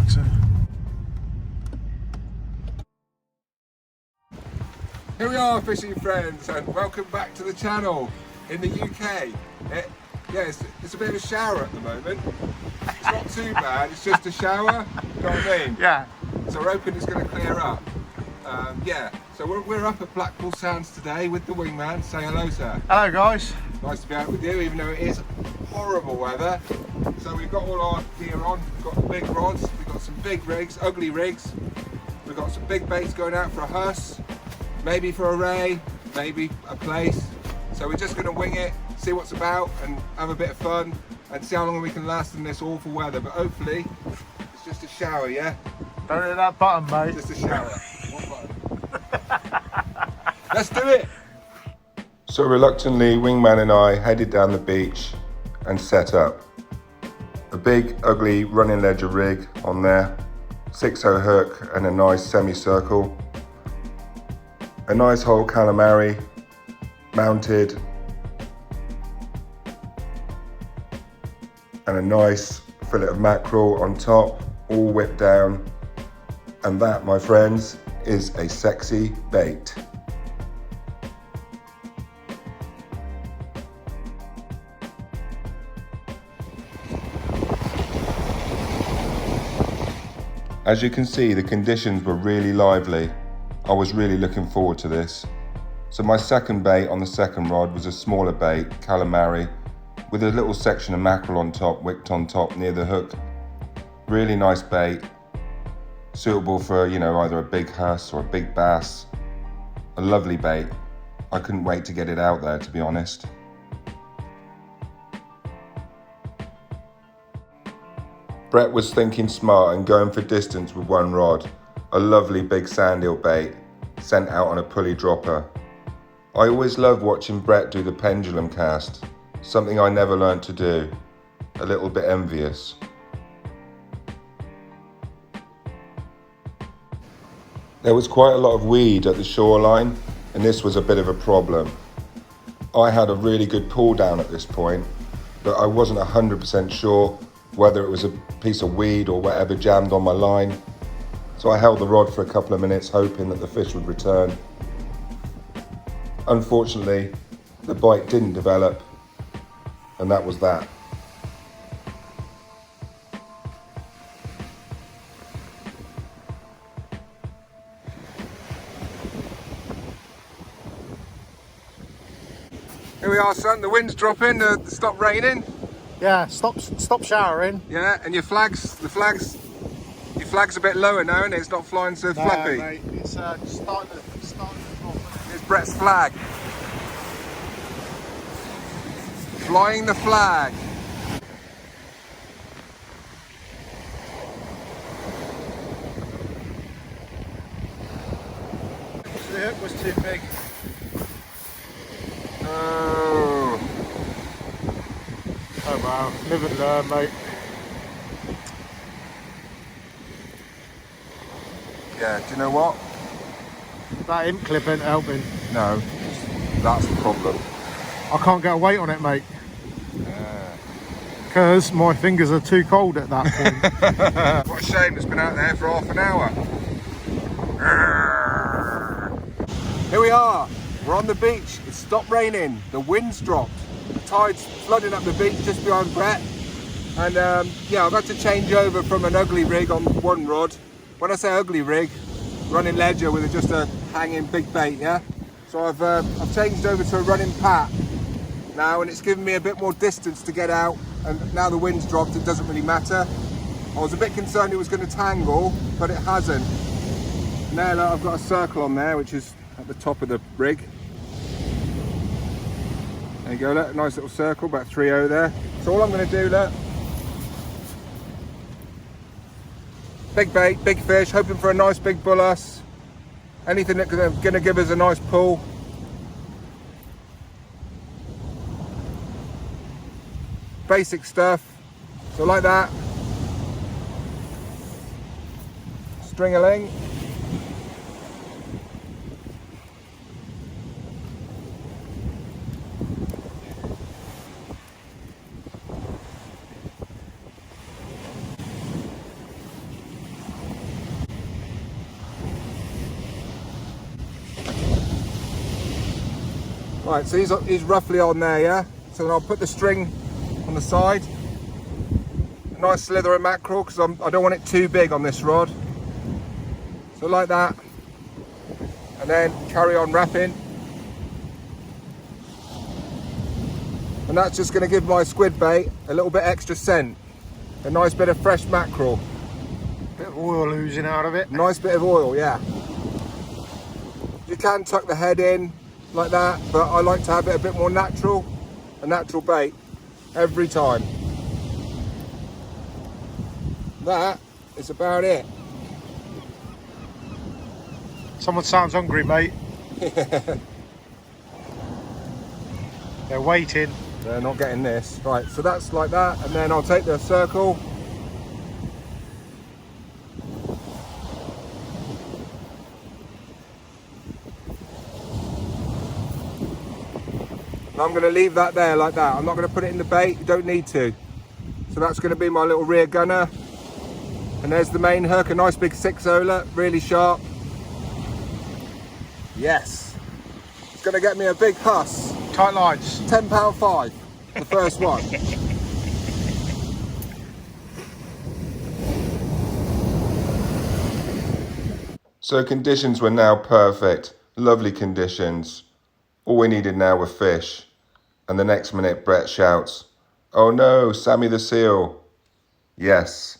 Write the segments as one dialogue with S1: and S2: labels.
S1: like so.
S2: Here we are, fishing friends, and welcome back to the channel in the UK. It's a bit of a shower at the moment. It's not too bad, it's just a shower, you know what I mean?
S1: Yeah.
S2: So we're hoping it's going to clear up. So we're up at Blackpool Sands today with the wingman. Say hello, sir.
S1: Hello guys.
S2: Nice to be out with you, even though it is horrible weather. So we've got all our gear on, we've got the big rods, we've got some big rigs, ugly rigs. We've got some big baits going out for a huss, maybe for a ray, maybe a place. So we're just going to wing it, see what's about and have a bit of fun and see how long we can last in this awful weather. But hopefully it's just a shower, yeah?
S1: Don't hit that button, mate.
S2: Just a shower. One button. Let's do it! So reluctantly, wingman and I headed down the beach and set up. A big, ugly running ledger rig on there, 6/0 hook and a nice semicircle. A nice whole calamari mounted and a nice fillet of mackerel on top, all whipped down. And that, my friends, is a sexy bait. As you can see, the conditions were really lively. I was really looking forward to this. So my second bait on the second rod was a smaller bait, calamari, with a little section of mackerel on top, wicked on top near the hook. Really nice bait, suitable for, you know, either a big huss or a big bass. A lovely bait. I couldn't wait to get it out there, to be honest. Brett was thinking smart and going for distance with one rod. A lovely big sand eel bait, sent out on a pulley dropper. I always love watching Brett do the pendulum cast, something I never learned to do. A little bit envious. There was quite a lot of weed at the shoreline, and this was a bit of a problem. I had a really good pull down at this point, but I wasn't 100% sure whether it was a piece of weed or whatever jammed on my line. So I held the rod for a couple of minutes, hoping that the fish would return. Unfortunately, the bite didn't develop, and that was that. Here we are, son. The wind's dropping. Stop raining.
S1: Yeah, stop showering.
S2: Yeah, and your flag's a bit lower now, and it's not flying so flappy.
S1: Mate, it's starting to drop.
S2: Here's Brett's flag. Flying the flag.
S1: The hook was too big. Oh wow, live and learn, mate.
S2: Yeah, do you know what?
S1: That imp clip ain't helping.
S2: No, that's the problem.
S1: I can't get a weight on it, mate. Because my fingers are too cold at that point.
S2: What a shame, it's been out there for half an hour. Here we are, we're on the beach. It's stopped raining, the wind's dropped. The tide's flooding up the beach just behind Brett. And yeah, I've had to change over from an ugly rig on one rod. When I say ugly rig, running ledger with just a hanging big bait, yeah? So I've changed over to a running pat now, and it's given me a bit more distance to get out, and now the wind's dropped, it doesn't really matter. I was a bit concerned it was going to tangle, but it hasn't. Now look, I've got a circle on there, which is at the top of the rig. There you go, look, nice little circle, about 3/0 there. So all I'm going to do, look, big bait, big fish, hoping for a nice big bullass. Anything that's going to give us a nice pull. Basic stuff. So like that. String-a-ling. Right, so he's roughly on there, yeah? So then I'll put the string on the side. A nice slither of mackerel, because I don't want it too big on this rod. So like that. And then carry on wrapping. And that's just going to give my squid bait a little bit extra scent. A nice bit of fresh mackerel.
S1: Bit of oil oozing out of it.
S2: Nice bit of oil, yeah. You can tuck the head in like that, but I like to have it a bit more natural. A natural bait every time. That is about it.
S1: Someone sounds hungry, mate. They're waiting.
S2: They're not getting this. Right, so that's like that, and then I'll take the circle. And I'm going to leave that there like that. I'm not going to put it in the bait, you don't need to. So that's going to be my little rear gunner. And there's the main hook, a nice big 6-ola, really sharp. Yes. It's going to get me a big huss.
S1: Tight lines.
S2: £10.5, the first one. So conditions were now perfect, lovely conditions. All we needed now were fish. And the next minute Brett shouts, "Oh no, Sammy the seal." Yes,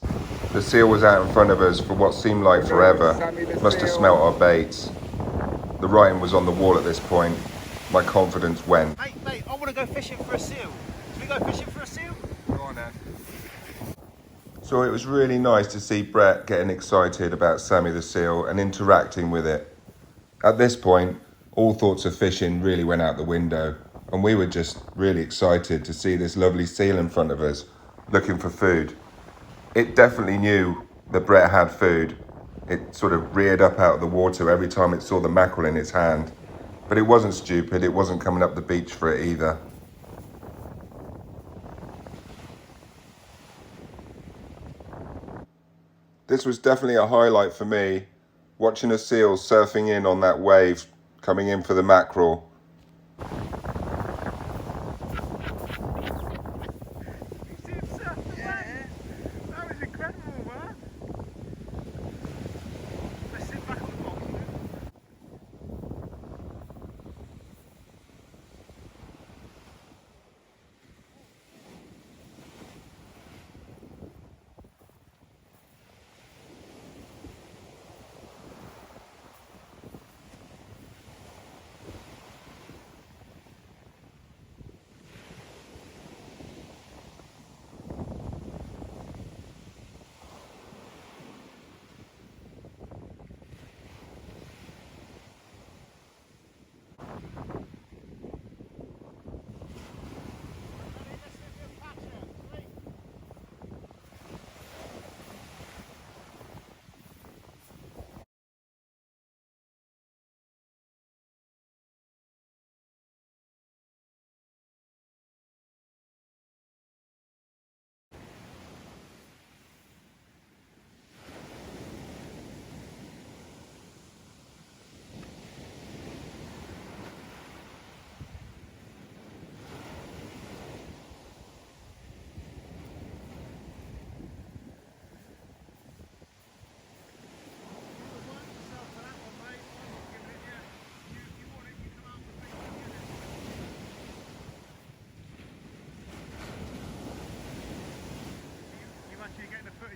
S2: the seal was out in front of us for what seemed like forever. Must have smelt our baits. The writing was on the wall at this point. My confidence went.
S3: Mate, I want to go fishing for a seal. Should we go fishing for a seal?
S2: Go on then. So it was really nice to see Brett getting excited about Sammy the seal and interacting with it. At this point, all thoughts of fishing really went out the window, and we were just really excited to see this lovely seal in front of us, looking for food. It definitely knew that Brett had food. It sort of reared up out of the water every time it saw the mackerel in its hand. But it wasn't stupid, it wasn't coming up the beach for it either. This was definitely a highlight for me, watching a seal surfing in on that wave, coming in for the mackerel.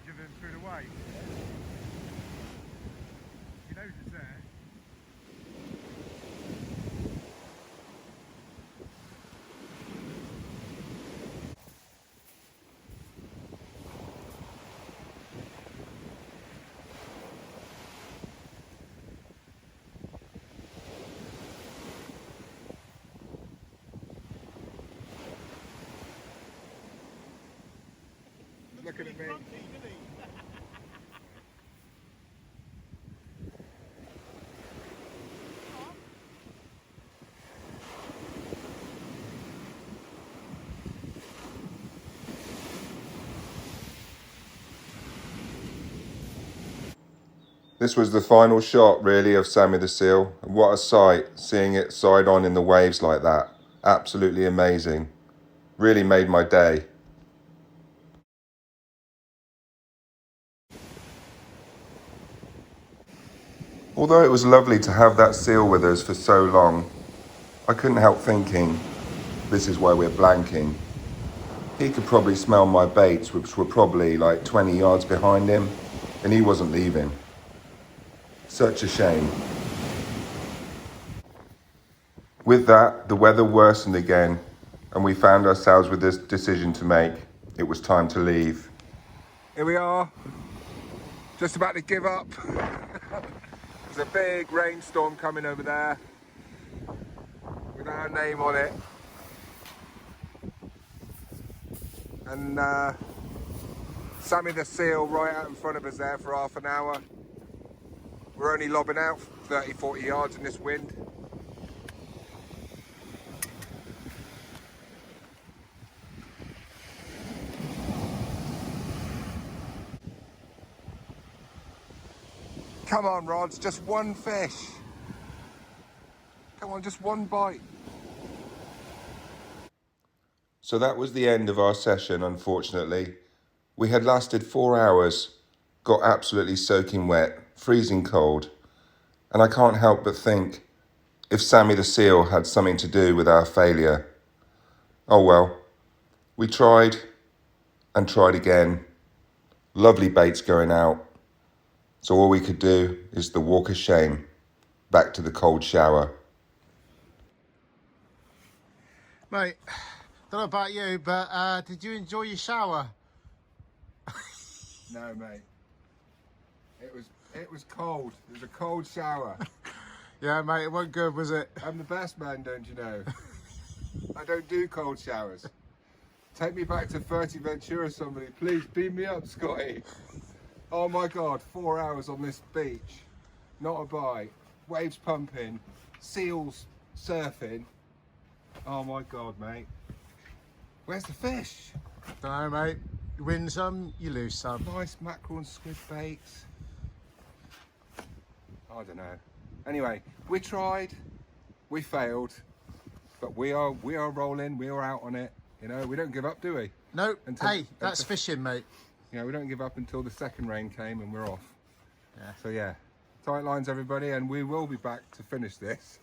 S1: Of him through the wave. He knows it's there. Looking at me.
S2: This was the final shot, really, of Sammy the Seal. And what a sight, seeing it side on in the waves like that. Absolutely amazing. Really made my day. Although it was lovely to have that seal with us for so long, I couldn't help thinking, this is why we're blanking. He could probably smell my baits, which were probably like 20 yards behind him, and he wasn't leaving. Such a shame. With that, the weather worsened again, and we found ourselves with this decision to make. It was time to leave. Here we are, just about to give up. There's a big rainstorm coming over there with our name on it. And Sammy the Seal right out in front of us there for half an hour. We're only lobbing out 30, 40 yards in this wind. Come on, Rods, just one fish. Come on, just one bite. So that was the end of our session, unfortunately. We had lasted 4 hours, got absolutely soaking wet, freezing cold, and I can't help but think if Sammy the Seal had something to do with our failure. Oh well, we tried and tried again. Lovely baits going out. So all we could do is the walk of shame back to the cold shower.
S1: Mate, don't know about you, but did you enjoy your shower?
S2: No, mate. It was cold. It was a cold shower.
S1: Yeah, mate, it wasn't good, was it?
S2: I'm the best man, don't you know? I don't do cold showers. Take me back to Fuerteventura, somebody. Please beam me up, Scotty. Oh my God, 4 hours on this beach. Not a bite. Waves pumping. Seals surfing. Oh my God, mate. Where's the fish?
S1: Don't know, mate. You win some, you lose some.
S2: Nice mackerel and squid baits. I don't know. Anyway, we tried, we failed, but we are rolling, we are out on it. You know, we don't give up, do we?
S1: No, hey, that's fishing, mate.
S2: You know, we don't give up until the second rain came and we're off.
S1: Yeah.
S2: So yeah, tight lines everybody, and we will be back to finish this.